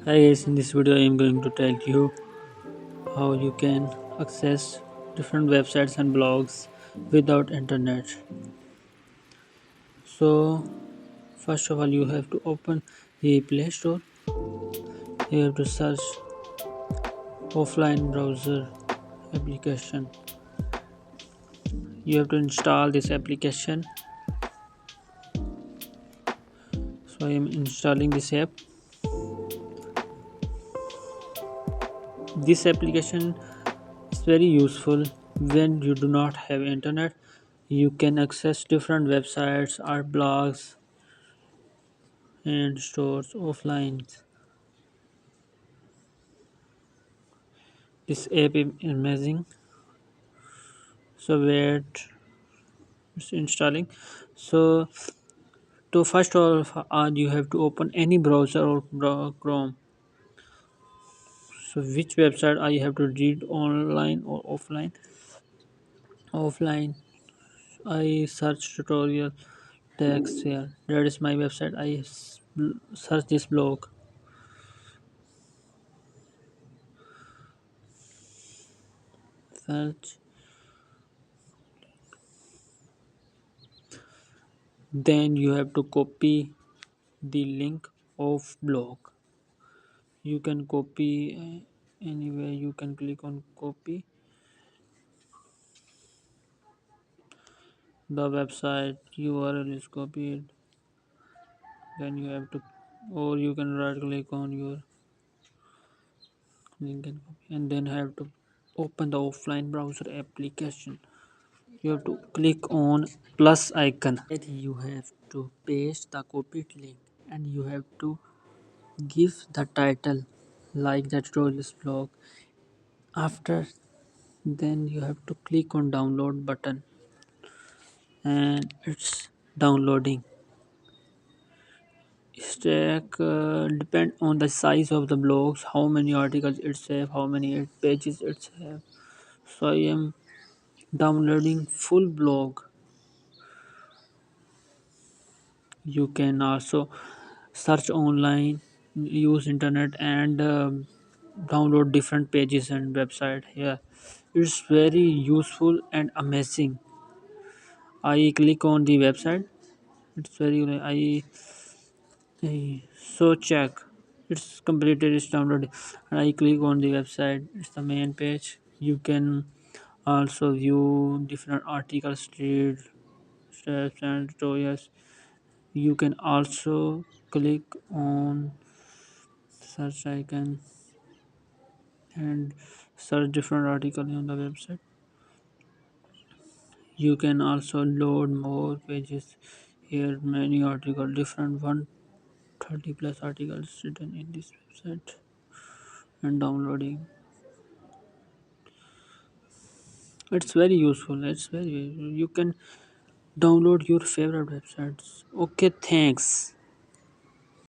Hi guys, in this video I am going to tell you how you can access different websites and blogs without internet. So first of all you have to open the Play Store. You have to search offline browser application. You have to install this application. So I am installing this app. This application is very useful when you do not have internet. You can access different websites or blogs and stores offline. This app is amazing. So wait, it's installing. So to first of all, you have to open any browser or Chrome. So which website I have to read online or offline? Offline. I search tutorial text here. That is my website. Search this blog. Search. Then you have to copy the link of blog. You can copy anywhere. You can click on copy the website URL is copied. Then you have to, or you can right click on your link and copy, and then have to open the offline browser application. You have to click on plus icon. Then you have to paste the copied link, and you have to give the title like the tutorials blog. After, then you have to click on download button, and it's downloading. Stack depend on the size of the blogs, how many articles it's have, how many pages it's have. So I am downloading full blog. You can also search online, use internet, and download different pages and website. Yeah, it's very useful and amazing. I click on the website. It's very so check it's completed, it's downloaded, and I click on the website. It's the main page. You can also view different articles, read steps and tutorials. You can also click on search icon and search different article on the website. You can also load more pages here. Many articles, different 130 plus articles written in this website. And downloading, it's very useful. It's very, you can download your favorite websites. Okay, thanks.